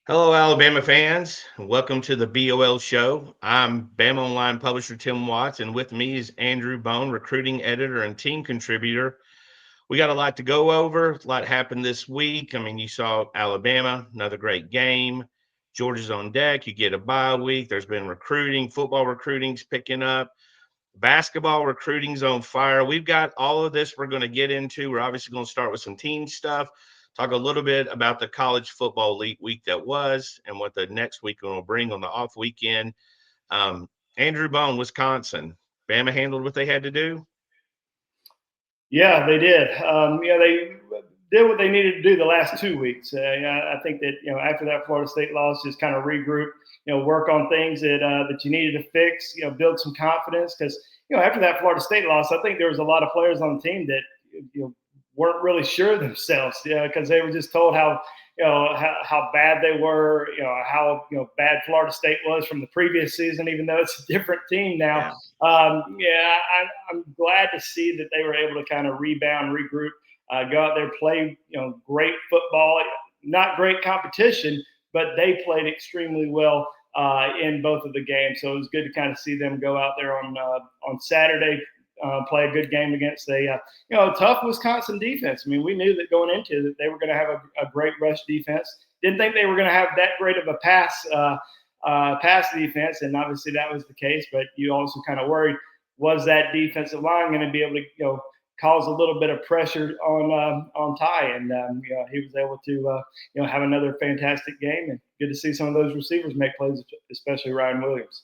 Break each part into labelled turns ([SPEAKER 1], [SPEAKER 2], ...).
[SPEAKER 1] Hello, Alabama fans. Welcome to the BOL show. I'm BamaOnLine publisher Tim Watts, and with me is Andrew Bone, recruiting editor and team contributor. We got a lot to go over. A lot happened this week. I mean, you saw Alabama, another great game. Georgia's on deck. You get a bye week. There's been recruiting, football recruiting's picking up. Basketball recruiting's on fire. We've got all of this we're going to get into. We're obviously going to start with some team stuff, talk a little bit about the college football league week that was and what the next week will bring on the off weekend. Andrew Bone, Wisconsin. Bama handled what they had to do.
[SPEAKER 2] Yeah, they did. They did what they needed to do the last 2 weeks. I think that after that Florida State loss, just kind of regroup, work on things that you needed to fix, build some confidence. Because after that Florida State loss, I think there was a lot of players on the team that weren't really sure of themselves, because they were just told how bad they were, how bad Florida State was from the previous season, even though it's a different team now.
[SPEAKER 1] Yeah.
[SPEAKER 2] I'm glad to see that they were able to kind of rebound, regroup, go out there, play, great football, not great competition, but they played extremely well in both of the games. So it was good to kind of see them go out there on Saturday, play a good game against a tough Wisconsin defense. I mean, we knew that going into that they were going to have a great rush defense. Didn't think they were going to have that great of a pass defense, and obviously that was the case. But you also kind of worried, was that defensive line going to be able to cause a little bit of pressure on Ty? And he was able to have another fantastic game, and good to see some of those receivers make plays, especially Ryan Williams.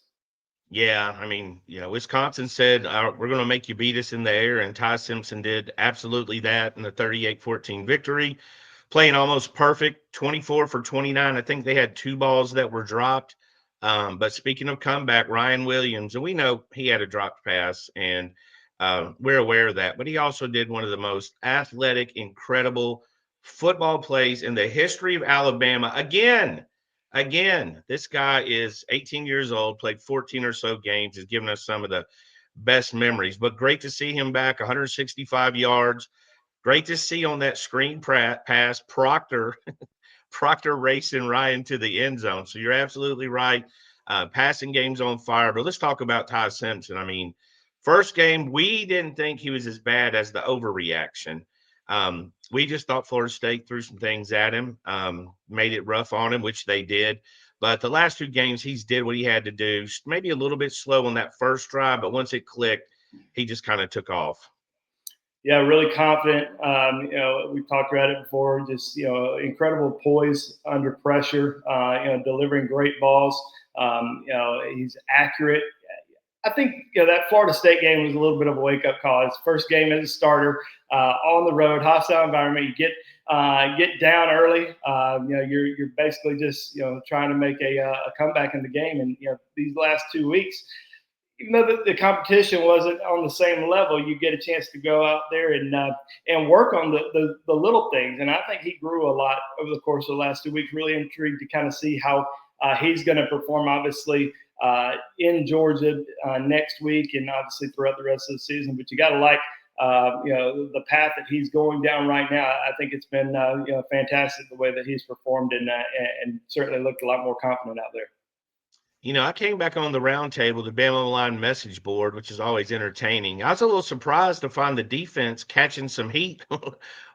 [SPEAKER 1] Yeah, I mean, Wisconsin said, we're going to make you beat us in the air, and Ty Simpson did absolutely that in the 38-14 victory, playing almost perfect, 24 for 29. I think they had two balls that were dropped. But speaking of comeback, Ryan Williams, and we know he had a dropped pass, and we're aware of that, but he also did one of the most athletic, incredible football plays in the history of Alabama. Again, this guy is 18 years old, played 14 or so games, has given us some of the best memories. But great to see him back, 165 yards. Great to see on that screen pass, Proctor racing Ryan to the end zone. So you're absolutely right. Passing game's on fire. But let's talk about Ty Simpson. I mean, first game, we didn't think he was as bad as the overreaction. We just thought Florida State threw some things at him, made it rough on him, which they did. But the last two games, he's did what he had to do. Maybe a little bit slow on that first drive, but once it clicked, he just kind of took off.
[SPEAKER 2] Yeah, really confident. We've talked about it before. Just incredible poise under pressure. Delivering great balls. He's accurate. I think that Florida State game was a little bit of a wake-up call. His first game as a starter on the road, hostile environment. You get down early. You're basically just trying to make a comeback in the game. And these last 2 weeks, even though the competition wasn't on the same level, you get a chance to go out there and work on the little things. And I think he grew a lot over the course of the last 2 weeks. Really intrigued to kind of see how he's going to perform, obviously, in Georgia next week and obviously throughout the rest of the season. But you got to like the path that he's going down right now. I think it's been fantastic the way that he's performed and certainly looked a lot more confident out there.
[SPEAKER 1] I came back on the roundtable, the BamaOnLine message board, which is always entertaining. I was a little surprised to find the defense catching some heat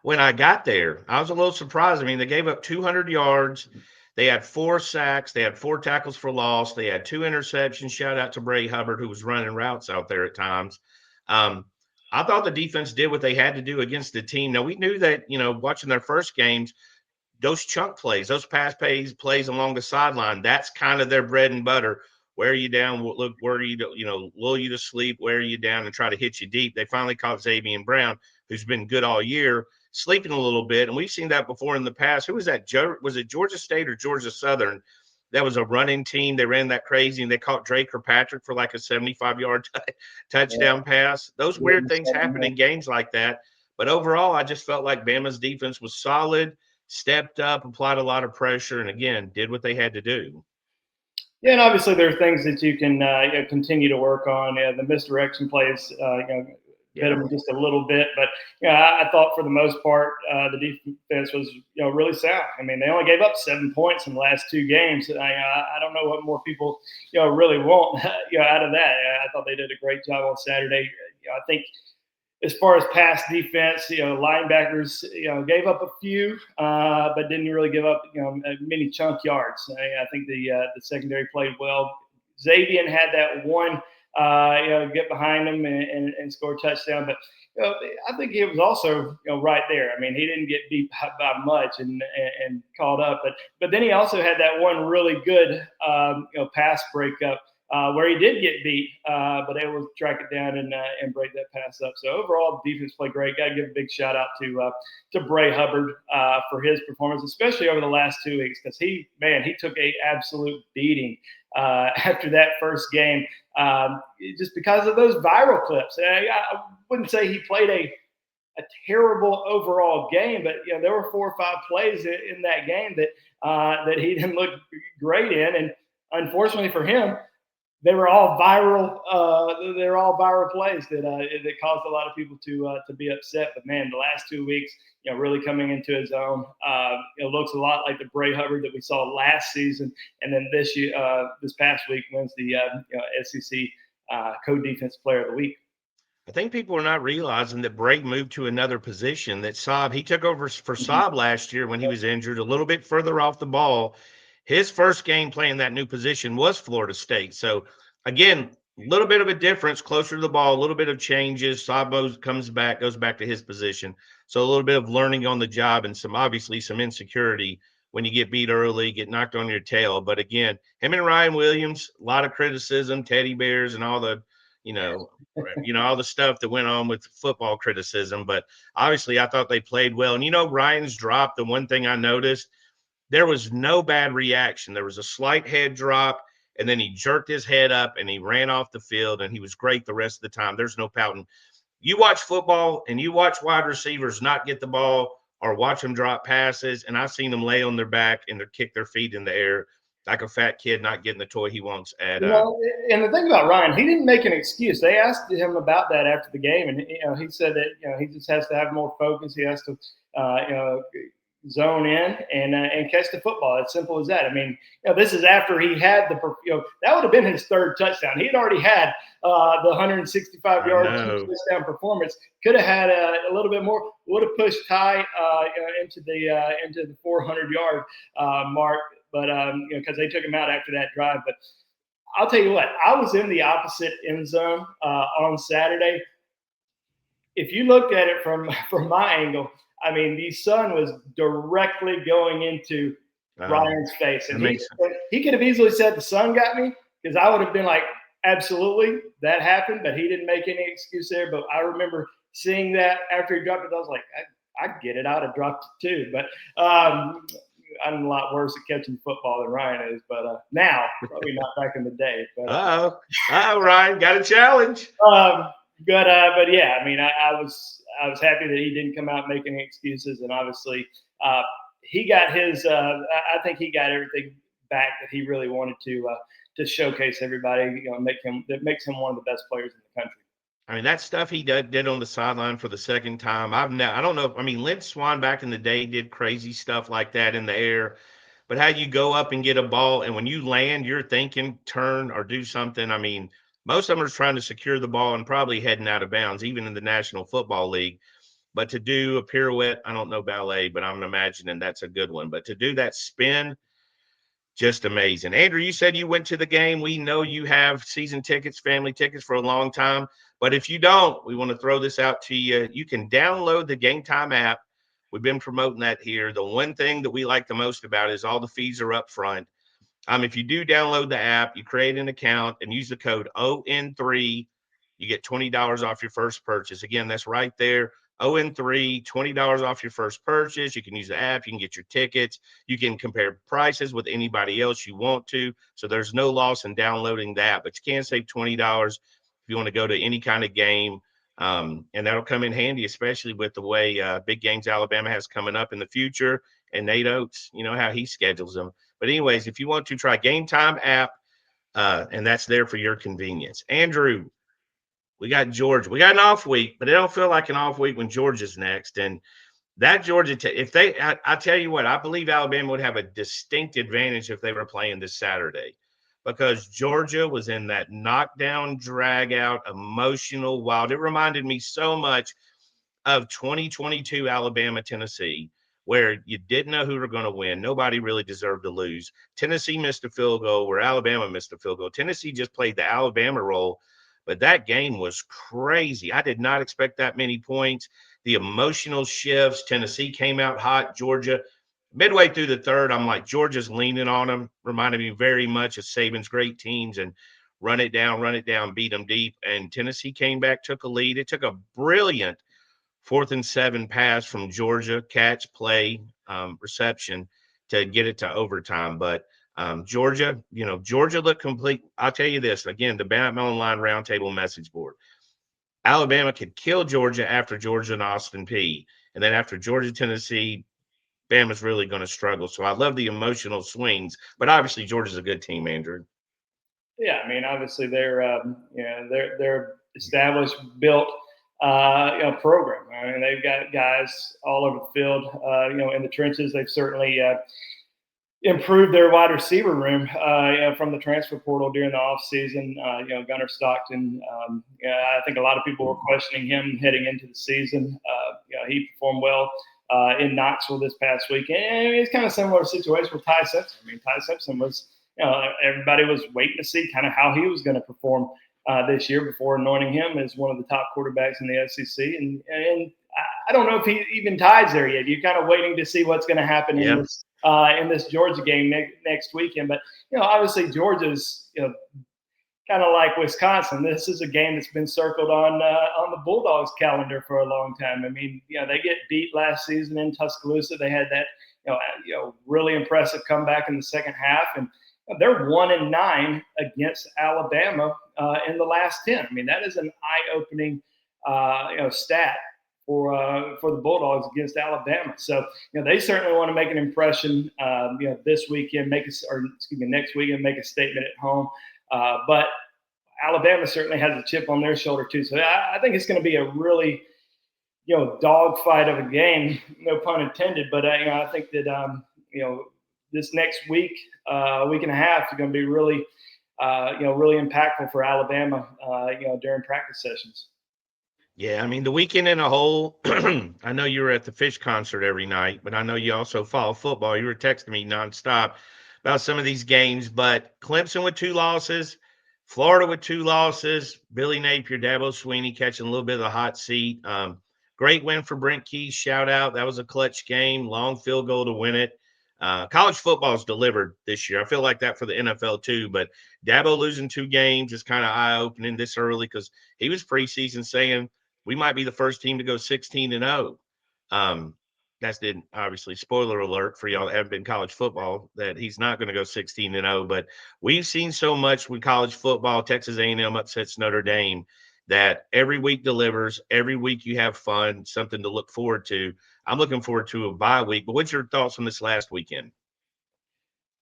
[SPEAKER 1] when I got there. I was a little surprised. I mean, they gave up 200 yards. They had 4 sacks. They had 4 tackles for loss. They had 2 interceptions. Shout out to Bray Hubbard, who was running routes out there at times. I thought the defense did what they had to do against the team. Now, we knew that, watching their first games, those chunk plays, those pass plays along the sideline, that's kind of their bread and butter. Wear you down, look, where you, lull you to sleep, wear you down, and try to hit you deep. They finally caught Xavier Brown, who's been good all year, sleeping a little bit. And we've seen that before in the past. Who was that? Was it Georgia State or Georgia Southern? That was a running team. They ran that crazy, and they caught Drake Kirkpatrick for like a 75-yard touchdown pass. Those weird things happen in games like that. But overall, I just felt like Bama's defense was solid, stepped up, applied a lot of pressure, and again, did what they had to do.
[SPEAKER 2] Yeah, and obviously there are things that you can continue to work on. The misdirection plays, bit them just a little bit. But I thought for the most part, the defense was really sound. I mean, they only gave up 7 points in the last 2 games. I don't know what more people really want out of that. I thought they did a great job on Saturday. I think as far as pass defense, linebackers, gave up a few, but didn't really give up, many chunk yards. I think the secondary played well. Xavier had that one, get behind him and score a touchdown, but I think he was also, right there. I mean, he didn't get beat by much and caught up, but then he also had that one really good, pass breakup. Where he did get beat, but able to track it down and break that pass up. So overall, the defense played great. Got to give a big shout out to Bray Hubbard for his performance, especially over the last 2 weeks, because he took a absolute beating after that first game, just because of those viral clips. I wouldn't say he played a terrible overall game, but there were 4 or 5 plays in that game that he didn't look great in, and unfortunately for him, they were all viral. They're all viral plays that caused a lot of people to be upset. But man, the last 2 weeks, really coming into his own. It looks a lot like the Bray Hubbard that we saw last season, and then this past week wins the SEC co-defense player of the week.
[SPEAKER 1] I think people are not realizing that Bray moved to another position. That Saab, he took over for Saab last year when he was injured, a little bit further off the ball. His first game playing that new position was Florida State. So, again, a little bit of a difference, closer to the ball, a little bit of changes. Saab comes back, goes back to his position. So a little bit of learning on the job and obviously some insecurity when you get beat early, get knocked on your tail. But, again, him and Ryan Williams, a lot of criticism, teddy bears and all the, all the stuff that went on with football criticism. But obviously I thought they played well. And, Ryan's drop, the one thing I noticed, there was no bad reaction. There was a slight head drop, and then he jerked his head up and he ran off the field, and he was great the rest of the time. There's no pouting. You watch football and you watch wide receivers not get the ball or watch them drop passes, and I've seen them lay on their back and kick their feet in the air like a fat kid not getting the toy he wants at.
[SPEAKER 2] And the thing about Ryan, he didn't make an excuse. They asked him about that after the game, and he said that he just has to have more focus. He has to zone in and catch the football. It's simple as that. I mean, this is after he had that would have been his 3rd touchdown. He had already had the 165-yard touchdown performance. Could have had a little bit more. Would have pushed Ty into the 400-yard mark, but because they took him out after that drive. But I'll tell you what, I was in the opposite end zone on Saturday. If you looked at it from my angle, I mean, the sun was directly going into Ryan's face. And he could have easily said, the sun got me, because I would have been like, absolutely, that happened. But he didn't make any excuse there. But I remember seeing that after he dropped it, I was like, I get it. I would have dropped it too. But I'm a lot worse at catching football than Ryan is. But now, probably not back in the day. But,
[SPEAKER 1] Ryan, got a challenge.
[SPEAKER 2] But yeah, I mean, I was happy that he didn't come out making any excuses, and obviously he got his. I think he got everything back that he really wanted to showcase everybody. That makes him one of the best players in the country.
[SPEAKER 1] I mean, that stuff he did on the sideline for the second time. I don't know. I mean, Lynn Swan back in the day did crazy stuff like that in the air, but how you go up and get a ball, and when you land, you're thinking turn or do something. I mean, most of them are trying to secure the ball and probably heading out of bounds, even in the National Football League. But to do a pirouette, I don't know ballet, but I'm imagining that's a good one. But to do that spin, just amazing. Andrew, you said you went to the game. We know you have season tickets, family tickets for a long time. But if you don't, we want to throw this out to you. You can download the GameTime app. We've been promoting that here. The one thing that we like the most about it is all the fees are up front. If you do download the app, you create an account and use the code ON3, you get $20 off your first purchase. Again, that's right there. ON3, $20 off your first purchase. You can use the app. You can get your tickets. You can compare prices with anybody else you want to. So there's no loss in downloading that, but you can save $20 if you want to go to any kind of game. And that'll come in handy, especially with the way big games Alabama has coming up in the future. And Nate Oats, how he schedules them. But anyways, if you want to try GameTime app, and that's there for your convenience. Andrew, we got Georgia. We got an off week, but it don't feel like an off week when Georgia's next. And that Georgia, if they, I tell you what, I believe Alabama would have a distinct advantage if they were playing this Saturday, because Georgia was in that knockdown, drag out, emotional wild. It reminded me so much of 2022 Alabama, Tennessee, where you didn't know who were going to win. Nobody really deserved to lose. Tennessee missed a field goal where Alabama missed a field goal. Tennessee just played the Alabama role, but that game was crazy. I did not expect that many points. The emotional shifts. Tennessee came out hot. Georgia, midway through the third, I'm like, Georgia's leaning on them. Reminded me very much of Saban's great teams and run it down, beat them deep. And Tennessee came back, took a lead. It took a brilliant 4th and 7 pass from Georgia, catch, play, reception to get it to overtime. But Georgia, Georgia looked complete. I'll tell you this again, the BamaOnLine roundtable message board. Alabama could kill Georgia after Georgia and Austin Peay. And then after Georgia, Tennessee, Bama's really going to struggle. So I love the emotional swings, but obviously Georgia's a good team, Andrew.
[SPEAKER 2] Yeah, I mean, obviously they're established, built, program. I mean, they've got guys all over the field, in the trenches. They've certainly improved their wide receiver room, from the transfer portal during the offseason. Gunnar Stockton, I think a lot of people were questioning him heading into the season. He performed well in Knoxville this past week. And it's kind of similar situation with Ty Simpson. I mean, Ty Simpson was, everybody was waiting to see kind of how he was going to perform this year before anointing him as one of the top quarterbacks in the SEC. And I don't know if he even ties there yet. You're kind of waiting to see what's going to happen in this Georgia game next weekend. But, obviously Georgia's, kind of like Wisconsin. This is a game that's been circled on the Bulldogs calendar for a long time. I mean, they get beat last season in Tuscaloosa. They had that, really impressive comeback in the second half. And they're 1-9 against Alabama in the last 10. I mean, that is an eye-opening, stat for the Bulldogs against Alabama. So, they certainly want to make an impression, this weekend, next weekend, make a statement at home. But Alabama certainly has a chip on their shoulder too. So I think it's going to be a really, dogfight of a game, no pun intended. But I think that this next week and a half is going to be really, really impactful for Alabama, during practice sessions.
[SPEAKER 1] Yeah, I mean, the weekend in a whole, I know you were at the Fish concert every night, but I know you also follow football. You were texting me nonstop about some of these games, but Clemson with 2 losses, Florida with 2 losses, Billy Napier, Dabo Swinney catching a little bit of the hot seat. Great win for Brent Keys. Shout out. That was a clutch game, long field goal to win it. College football's delivered this year. I feel like that for the NFL too, but Dabo losing 2 games is kind of eye-opening this early because he was preseason saying we might be the first team to go 16-0. That's didn't obviously spoiler alert for y'all that haven't been college football that he's not going to go 16-0, but we've seen so much with college football. Texas A&M upsets Notre Dame that every week delivers. Every week you have fun, something to look forward to. I'm looking forward to a bye week, but what's your thoughts on this last weekend?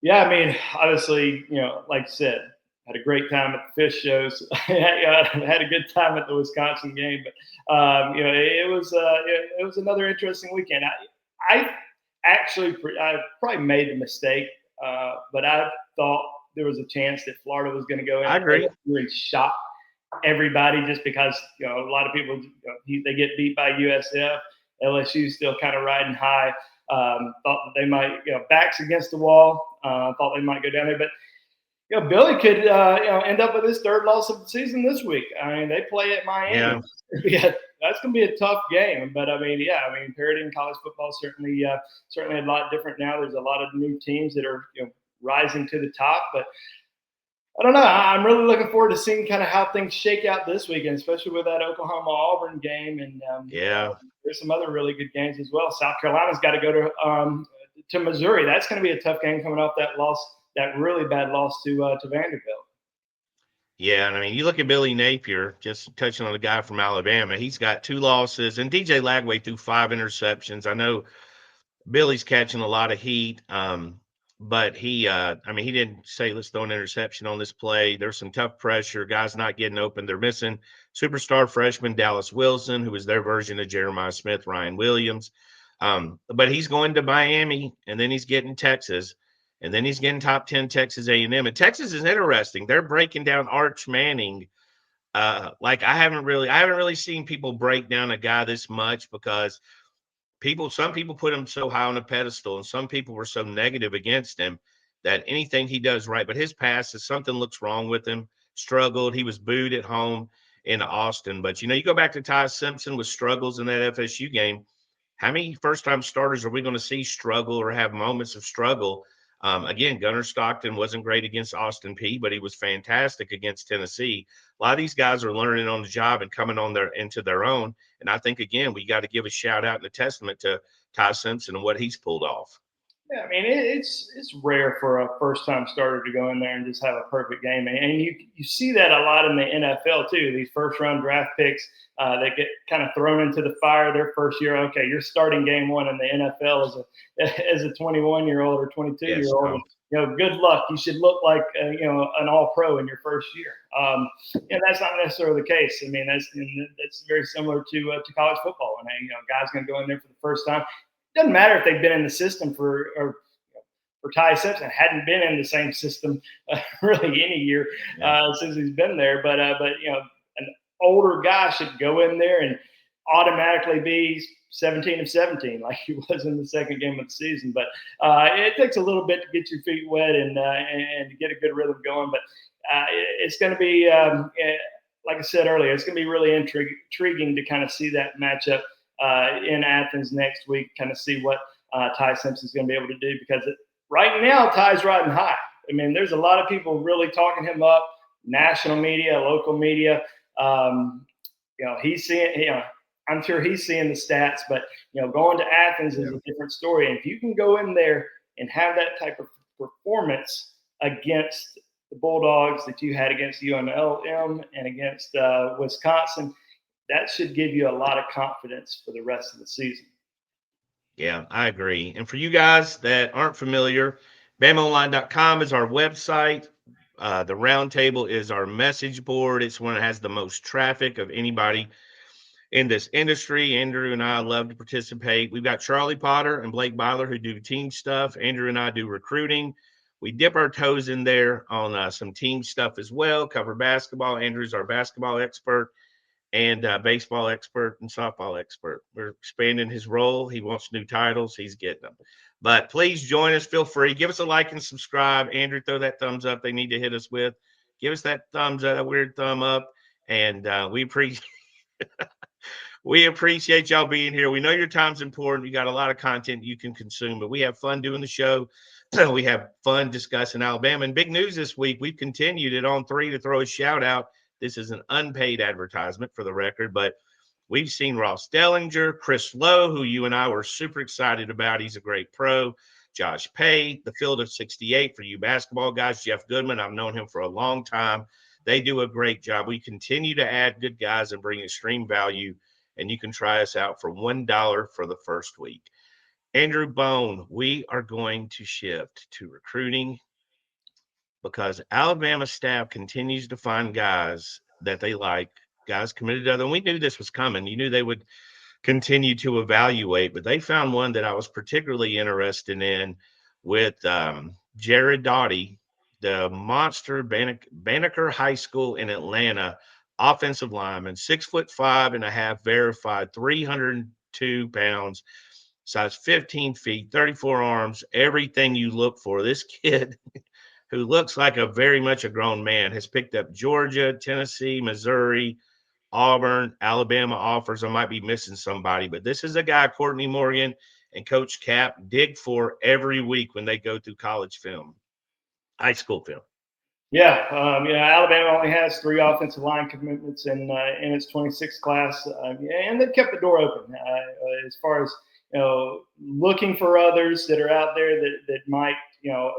[SPEAKER 2] Yeah, I mean, obviously, like I said, had a great time at the Fish shows. Had a good time at the Wisconsin game, but it was another interesting weekend. I probably made the mistake, but I thought there was a chance that Florida was going to go in.
[SPEAKER 1] I agree.
[SPEAKER 2] And shock everybody just because a lot of people they get beat by USF. LSU still kind of riding high. Thought that they might, backs against the wall. Thought they might go down there, but Billy could end up with his 3rd loss of the season this week. I mean, they play at Miami. Yeah, that's going to be a tough game. But parodying college football certainly a lot different now. There's a lot of new teams that are rising to the top, but I don't know. I'm really looking forward to seeing kind of how things shake out this weekend, especially with that Oklahoma-Auburn game. And there's some other really good games as well. South Carolina's got to go to Missouri. That's going to be a tough game coming off that loss, that really bad loss to Vanderbilt.
[SPEAKER 1] Yeah, and I mean, you look at Billy Napier, just touching on the guy from Alabama. He's got 2 losses, and DJ Lagway threw 5 interceptions. I know Billy's catching a lot of heat. but he, he didn't say, let's throw an interception on this play. There's some tough pressure, guys not getting open. They're missing superstar freshman Dallas Wilson, who is their version of Jeremiah Smith, Ryan Williams. But he's going to Miami, and then he's getting Texas, and then he's getting top 10 Texas A&M. And Texas is interesting. They're breaking down Arch Manning. Like I haven't really seen people break down a guy this much, because some people put him so high on a pedestal, and some people were so negative against him that anything he does right. But his past is something looks wrong with him. Struggled. He was booed at home in Austin. But you go back to Ty Simpson with struggles in that FSU game. How many first-time starters are we going to see struggle or have moments of struggle? Again, Gunnar Stockton wasn't great against Austin Peay, but he was fantastic against Tennessee. A lot of these guys are learning on the job and coming into their own. And I think, again, we got to give a shout out and a testament to Ty Simpson and what he's pulled off.
[SPEAKER 2] Yeah, I mean, it's rare for a first time starter to go in there and just have a perfect game, and you see that a lot in the NFL too. These first round draft picks that get kind of thrown into the fire their first year. Okay, you're starting game one in the NFL as a 21-year-old or 22-year-old.
[SPEAKER 1] Yes,
[SPEAKER 2] good luck. You should look like an all pro in your first year. That's not necessarily the case. I mean, that's very similar to college football. And guys going to go in there for the first time. Doesn't matter if they've been in the system for Ty Simpson. Hadn't been in the same system really any year since he's been there. But an older guy should go in there and automatically be 17 of 17 like he was in the second game of the season. But it takes a little bit to get your feet wet and to get a good rhythm going. But it's going to be, like I said earlier, it's going to be really intriguing to kind of see that matchup in Athens next week, kind of see what Ty Simpson's going to be able to do, because right now Ty's riding high. I mean, there's a lot of people really talking him up, national media, local media. He's seeing, I'm sure he's seeing the stats, but going to Athens is a different story. And if you can go in there and have that type of performance against the Bulldogs that you had against UNLM and against Wisconsin, that should give you a lot of confidence for the rest of the season.
[SPEAKER 1] Yeah, I agree. And for you guys that aren't familiar, BamaOnLine.com is our website. The roundtable is our message board. It's one that has the most traffic of anybody in this industry. Andrew and I love to participate. We've got Charlie Potter and Blake Byler who do team stuff. Andrew and I do recruiting. We dip our toes in there on some team stuff as well, cover basketball. Andrew's our basketball expert and baseball expert and softball expert. We're expanding his role. He wants new titles. He's getting them. But please join us. Feel free. Give us a like and subscribe. Andrew, throw that thumbs up they need to hit us with. Give us that thumbs up, that weird thumb up. And we appreciate y'all being here. We know your time's important. You got a lot of content you can consume, but we have fun doing the show. We have fun discussing Alabama. And big news this week, we've continued it on 3 to throw a shout out. This is an unpaid advertisement for the record, but we've seen Ross Dellinger, Chris Lowe, who you and I were super excited about. He's a great pro. Josh Pay, the Field of 68 for you basketball guys. Jeff Goodman, I've known him for a long time. They do a great job. We continue to add good guys and bring extreme value, and you can try us out for $1 for the first week. Andrew Bone, we are going to shift to recruiting, because Alabama staff continues to find guys that they like, guys committed to other. And we knew this was coming. You knew they would continue to evaluate, but they found one that I was particularly interested in with Jared Doughty, the monster Banneker High School in Atlanta offensive lineman, 6'5.5" verified, 302 pounds, size 15 feet, 34 arms, everything you look for. This kid who looks like very much a grown man, has picked up Georgia, Tennessee, Missouri, Auburn, Alabama offers. I might be missing somebody, but this is a guy Courtney Morgan and Coach Cap dig for every week when they go through college film, high school film.
[SPEAKER 2] Yeah, Alabama only has 3 offensive line commitments in its 26 class, and they've kept the door open as far as looking for others that are out there that might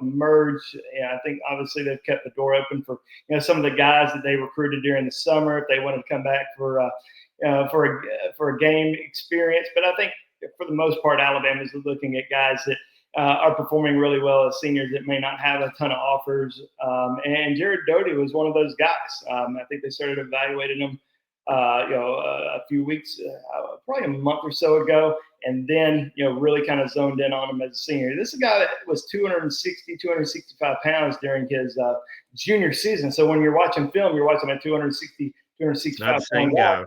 [SPEAKER 2] emerge. I think obviously they've kept the door open for some of the guys that they recruited during the summer if they wanted to come back for a game experience. But I think for the most part, Alabama is looking at guys that are performing really well as seniors that may not have a ton of offers. And Jared Doty was one of those guys. I think they started evaluating him, a few weeks, probably a month or so ago, and then, really kind of zoned in on him as a senior. This is a guy that was 260, 265 pounds during his junior season. So when you're watching film, you're watching a 260, 265
[SPEAKER 1] Not the same guy.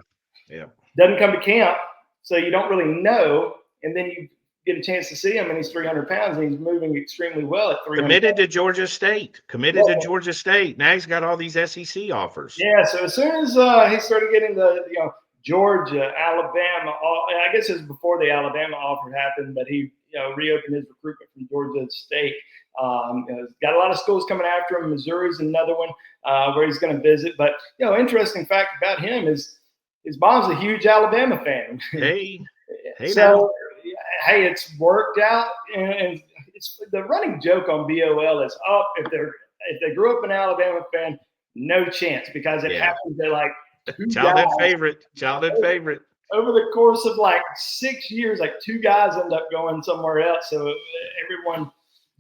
[SPEAKER 1] Yeah.
[SPEAKER 2] Doesn't come to camp, so you don't really know. And then you get a chance to see him, and he's 300 pounds, and he's moving extremely well at 300.
[SPEAKER 1] Committed to Georgia State. Now he's got all these SEC offers.
[SPEAKER 2] Yeah, so as soon as he started getting the, Georgia, Alabama, I guess it was before the Alabama offer happened, but he, reopened his recruitment from Georgia State. Got a lot of schools coming after him. Missouri's another one where he's going to visit. But, interesting fact about him is his mom's a huge Alabama fan.
[SPEAKER 1] Hey,
[SPEAKER 2] so, hey, it's worked out, and it's the running joke on BOL is if they grew up an Alabama fan, no chance, because it happens that like
[SPEAKER 1] childhood favorite.
[SPEAKER 2] Over the course of like 6 years, like 2 guys end up going somewhere else. So everyone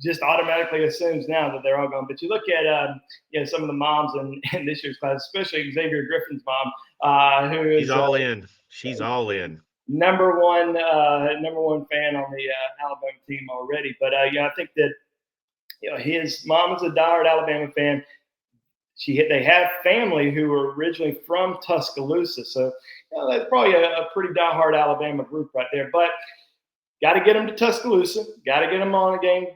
[SPEAKER 2] just automatically assumes now that they're all going. But you look at some of the moms in this year's class, especially Xavier Griffin's mom, who is
[SPEAKER 1] all in. She's all in.
[SPEAKER 2] Number one fan on the Alabama team already. But I think that his mom is a diehard Alabama fan. They have family who were originally from Tuscaloosa, so that's probably a pretty diehard Alabama group right there. But got to get him to Tuscaloosa. Got to get him on a game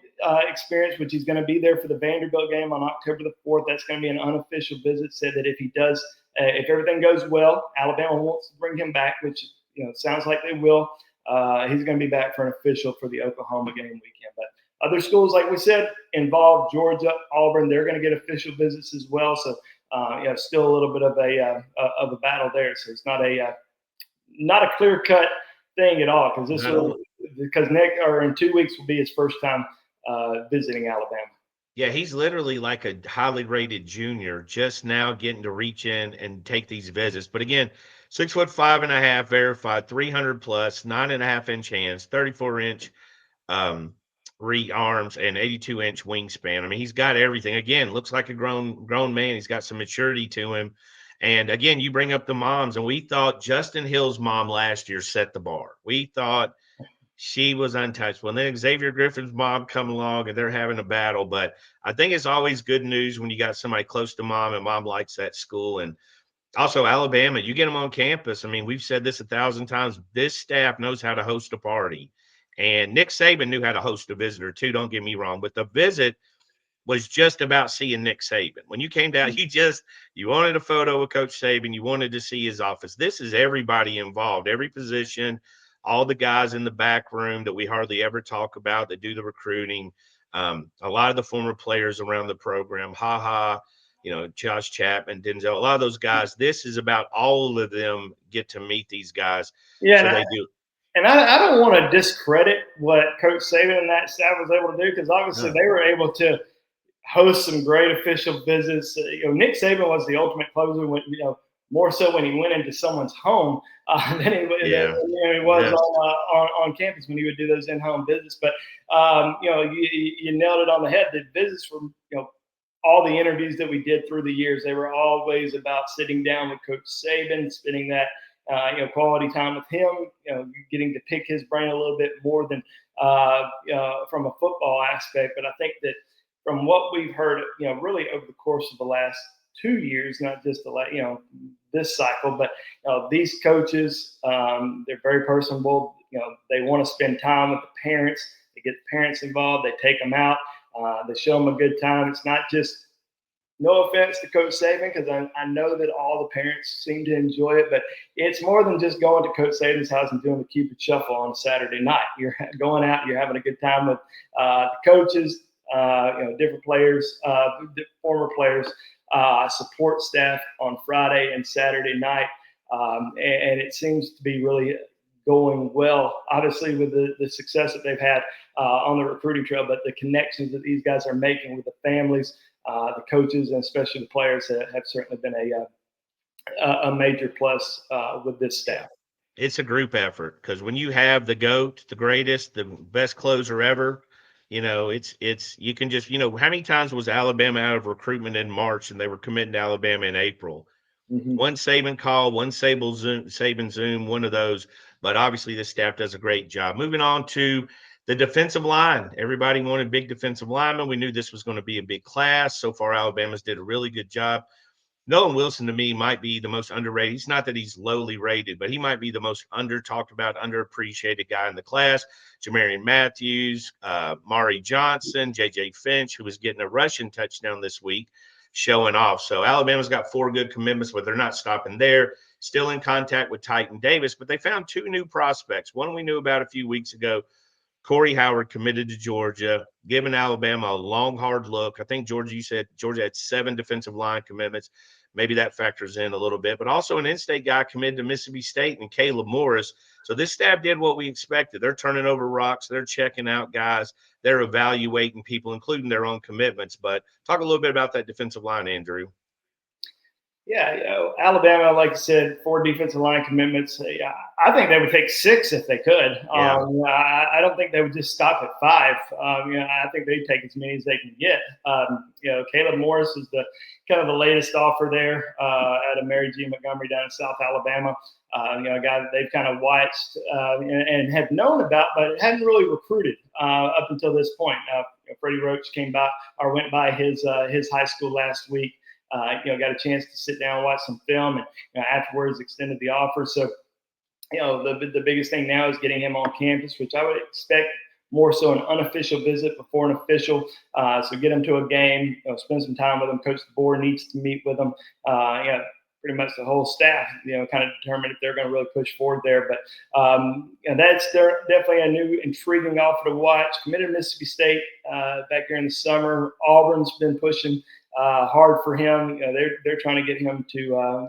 [SPEAKER 2] experience, which he's going to be there for the Vanderbilt game on October the 4th. That's going to be an unofficial visit. Said that if he does, if everything goes well, Alabama wants to bring him back, which sounds like they will. He's going to be back for an official for the Oklahoma game weekend. But other schools, like we said, involved Georgia, Auburn. They're going to get official visits as well. So, still a little bit of a battle there. So it's not a clear cut thing at all, because Nick, or in 2 weeks, will be his first time visiting Alabama.
[SPEAKER 1] Yeah, he's literally like a highly rated junior, just now getting to reach in and take these visits. But again, 6'5.5", verified, 300 plus, 9.5-inch hands, 34-inch arms, and 82-inch wingspan. I mean, he's got everything. Again, looks like a grown man. He's got some maturity to him. And again, you bring up the moms, and we thought Justin Hill's mom last year set the bar. We thought she was untouchable. And then Xavier Griffin's mom come along, and they're having a battle. But I think it's always good news when you got somebody close to mom, and mom likes that school. And also Alabama, you get them on campus. I mean, we've said this 1,000 times. This staff knows how to host a party. And Nick Saban knew how to host a visitor too, don't get me wrong. But the visit was just about seeing Nick Saban. When you came down, you wanted a photo with Coach Saban. You wanted to see his office. This is everybody involved, every position, all the guys in the back room that we hardly ever talk about that do the recruiting. A lot of the former players around the program, Josh Chapman, Denzel, a lot of those guys. This is about all of them get to meet these guys.
[SPEAKER 2] Yeah,
[SPEAKER 1] so they do.
[SPEAKER 2] And I don't want to discredit what Coach Saban and that staff was able to do, because obviously they were able to host some great official visits. Nick Saban was the ultimate closer when, more so when he went into someone's home than he was on campus when he would do those in-home visits. But, you nailed it on the head. The visits were, all the interviews that we did through the years, they were always about sitting down with Coach Saban, spending that quality time with him, getting to pick his brain a little bit more than from a football aspect. But I think that from what we've heard, really over the course of the last 2 years, not just this cycle, but these coaches, they're very personable. They want to spend time with the parents. They get the parents involved. They take them out. They show them a good time. It's not just, no offense to Coach Saban, because I know that all the parents seem to enjoy it, but it's more than just going to Coach Saban's house and doing the Cupid Shuffle on a Saturday night. You're going out, you're having a good time with the coaches, different players, former players, support staff on Friday and Saturday night, and it seems to be really going well, obviously with the success that they've had on the recruiting trail, but the connections that these guys are making with the families, the coaches, and especially the players have certainly been a major plus with this staff.
[SPEAKER 1] It's a group effort, because when you have the GOAT, the greatest, the best closer ever, It's you can just, how many times was Alabama out of recruitment in March and they were committing to Alabama in April?
[SPEAKER 2] Mm-hmm.
[SPEAKER 1] One Saban call, one Saban Zoom, one of those. But obviously, this staff does a great job. Moving on to the defensive line. Everybody wanted big defensive linemen. We knew this was going to be a big class. So far, Alabama's did a really good job. Nolan Wilson, to me, might be the most underrated. He's not that he's lowly rated, but he might be the most talked about, underappreciated guy in the class. Jamarian Matthews, Mari Johnson, J.J. Finch, who was getting a rushing touchdown this week, showing off. So Alabama's got 4 good commitments, but they're not stopping there. Still in contact with Titan Davis, but they found 2 new prospects. One we knew about a few weeks ago. Corey Howard committed to Georgia, giving Alabama a long, hard look. I think, Georgia, you said Georgia had 7 defensive line commitments. Maybe that factors in a little bit, but also an in-state guy committed to Mississippi State and Caleb Morris. So this staff did what we expected. They're turning over rocks. They're checking out guys. They're evaluating people, including their own commitments. But talk a little bit about that defensive line, Andrew.
[SPEAKER 2] Yeah, Alabama, like I said, 4 defensive line commitments. Yeah, I think they would take 6 if they could.
[SPEAKER 1] Yeah.
[SPEAKER 2] I don't think they would just stop at 5. I think they'd take as many as they can get. Caleb Morris is the kind of the latest offer there at a Mary G. Montgomery down in South Alabama. A guy that they've kind of watched and have known about, but hadn't really recruited up until this point. Freddie Roach went by his high school last week. Got a chance to sit down and watch some film, and afterwards extended the offer. So, the biggest thing now is getting him on campus, which I would expect more so an unofficial visit before an official. So get him to a game, spend some time with him. Coach the board needs to meet with him. Pretty much the whole staff, kind of determine if they're going to really push forward there. But that's definitely a new intriguing offer to watch. Committed to Mississippi State back during the summer. Auburn's been pushing hard for him. They're trying to get him to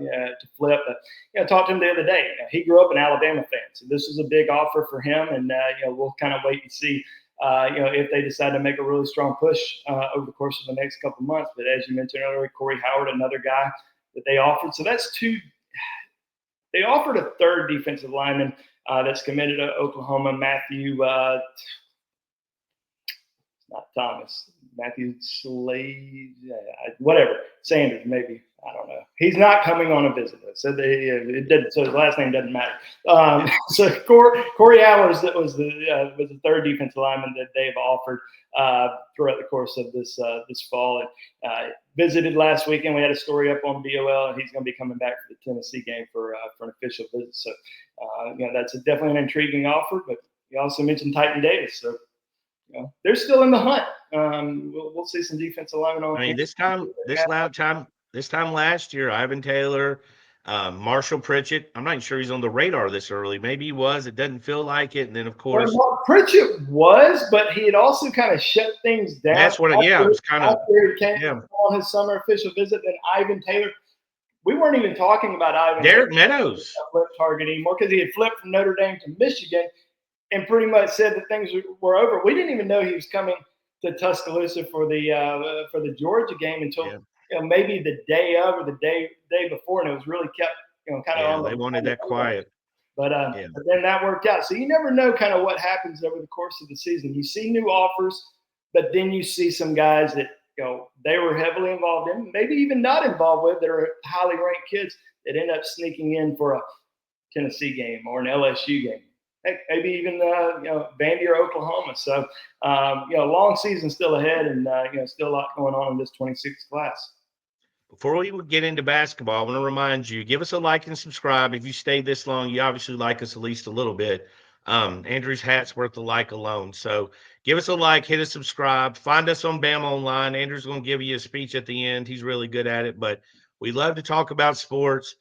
[SPEAKER 2] flip. But, talked to him the other day. He grew up an Alabama fan, so this was a big offer for him. And we'll kind of wait and see. If they decide to make a really strong push over the course of the next couple of months. But as you mentioned earlier, Corey Howard, another guy that they offered. So that's 2. They offered a 3rd defensive lineman that's committed to Oklahoma, not Thomas. Matthew Slade, whatever. Sanders, maybe. I don't know. He's not coming on a visit. So so his last name doesn't matter. So Corey Howard was the 3rd defensive lineman that they've offered throughout the course of this fall. And visited last weekend. We had a story up on BOL, and he's going to be coming back for the Tennessee game for an official visit. So that's definitely an intriguing offer. But you also mentioned Titan Davis, so they're still in the hunt. We'll see some defensive linemen on.
[SPEAKER 1] I mean, this time last year, Ivan Taylor, Marshall Pritchett. I'm not even sure he's on the radar this early. Maybe he was. It doesn't feel like it. And then, of course,
[SPEAKER 2] Pritchett was, but he had also kind of shut things down.
[SPEAKER 1] That's what. It was kind of.
[SPEAKER 2] After he came on his summer official visit, then Ivan Taylor. We weren't even talking about Ivan.
[SPEAKER 1] Derek Meadows
[SPEAKER 2] flip target anymore because he had flipped from Notre Dame to Michigan. And pretty much said that things were over. We didn't even know he was coming to Tuscaloosa for the Georgia game until maybe the day of or the day before, and it was really kept kind of on.
[SPEAKER 1] They wanted that quiet,
[SPEAKER 2] but then that worked out. So you never know kind of what happens over the course of the season. You see new offers, but then you see some guys that they were heavily involved in, maybe even not involved with, that are highly ranked kids that end up sneaking in for a Tennessee game or an LSU game. Maybe even Vandy or Oklahoma. So long season still ahead, and still a lot going on in this 26th class.
[SPEAKER 1] Before we get into basketball, I want to remind you, give us a like and subscribe. If you stayed this long, you obviously like us at least a little bit. Andrew's hat's worth a like alone. So give us a like, hit a subscribe, find us on BamaOnLine. Andrew's going to give you a speech at the end. He's really good at it, but we love to talk about sports.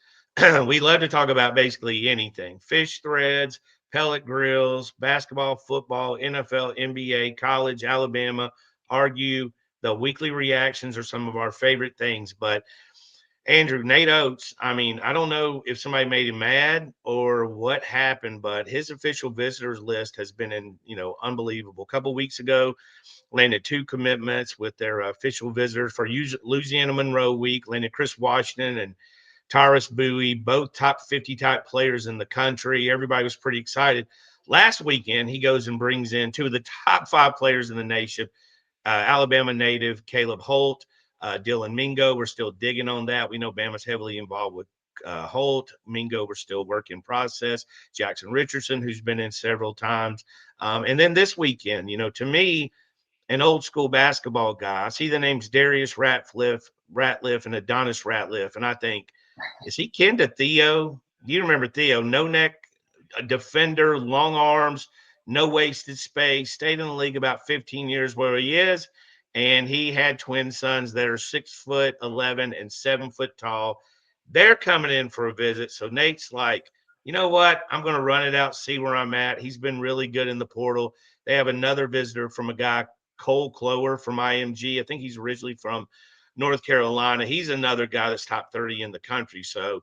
[SPEAKER 1] We love to talk about basically anything: fish threads, pellet grills, basketball, football, NFL, NBA, college, Alabama, argue. The weekly reactions are some of our favorite things. But Andrew, Nate Oats, I mean, I don't know if somebody made him mad or what happened, but his official visitors list has been unbelievable. A couple of weeks ago, landed 2 commitments with their official visitors for Louisiana Monroe week, landed Chris Washington and Tyrus Bowie, both top 50 type players in the country. Everybody was pretty excited. Last weekend, he goes and brings in two of the top 5 players in the nation, Alabama native Caleb Holt, Dylan Mingo. We're still digging on that. We know Bama's heavily involved with Holt. Mingo, we're still work in process. Jackson Richardson, who's been in several times. And then this weekend, to me, an old school basketball guy, I see the names Darius Ratliff and Adonis Ratliff, and I think, is he kin to Theo? You remember Theo, no neck, a defender, long arms, no wasted space, stayed in the league about 15 years where he is. And he had twin sons that are 6'11" and 7 foot tall. They're coming in for a visit. So Nate's like, you know what? I'm going to run it out, see where I'm at. He's been really good in the portal. They have another visitor from a guy, Cole Clower from IMG. I think he's originally from North Carolina. He's another guy that's top 30 in the country. So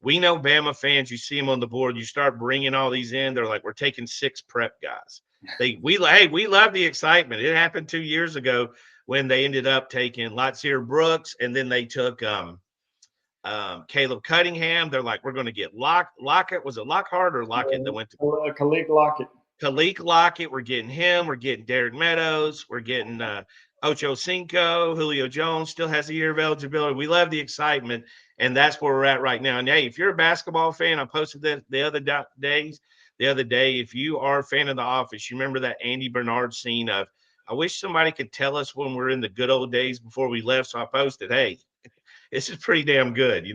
[SPEAKER 1] we know Bama fans, you see them on the board, you start bringing all these in, they're like, we're taking 6 prep guys. We love the excitement. It happened 2 years ago when they ended up taking Latsier Brooks, and then they took Caleb Cunningham. They're like, we're going to get Lockett. Was it Lockhart or Lockett that went to
[SPEAKER 2] Khalid Lockett?
[SPEAKER 1] Khalid Lockett? We're getting him. We're getting Derek Meadows. We're getting Ocho Cinco. Julio Jones still has a year of eligibility. We love the excitement, and that's where we're at right now. And hey, if you're a basketball fan, I posted that the other day. If you are a fan of The Office, you remember that Andy Bernard scene of, I wish somebody could tell us when we're in the good old days before we left. So I posted, hey, this is pretty damn good,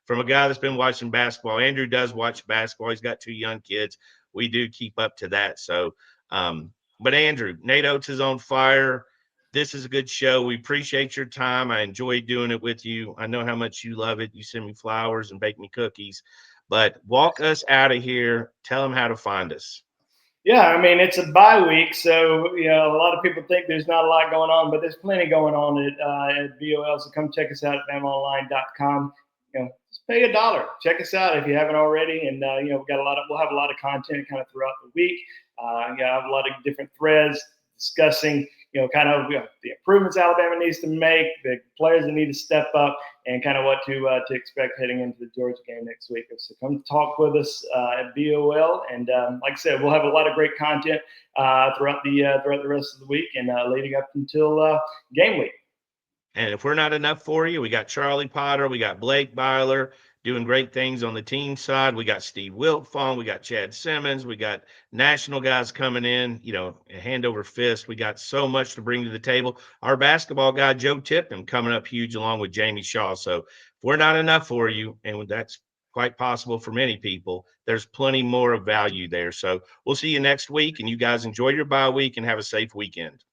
[SPEAKER 1] from a guy that's been watching basketball. Andrew does watch basketball. He's got 2 young kids. We do keep up to that. So, but Andrew, Nate Oats is on fire. This is a good show. We appreciate your time. I enjoy doing it with you. I know how much you love it. You send me flowers and bake me cookies. But walk us out of here. Tell them how to find us.
[SPEAKER 2] Yeah, I mean, it's a bye week, so a lot of people think there's not a lot going on, but there's plenty going on at BOL. So come check us out at BamaOnLine.com. Just pay $1. Check us out if you haven't already, and we'll have a lot of content kind of throughout the week. I have a lot of different threads discussing the improvements Alabama needs to make, the players that need to step up, and kind of what to expect heading into the Georgia game next week. So come talk with us at BOL, and like I said, we'll have a lot of great content throughout the rest of the week and leading up until game week.
[SPEAKER 1] And if we're not enough for you, we got Charlie Potter, we got Blake Byler doing great things on the team side. We got Steve Wiltfong, we got Chad Simmons, we got national guys coming in, hand over fist. We got so much to bring to the table. Our basketball guy, Joe Tippin, coming up huge along with Jamie Shaw. So if we're not enough for you, and that's quite possible for many people, there's plenty more of value there. So we'll see you next week, and you guys enjoy your bye week and have a safe weekend.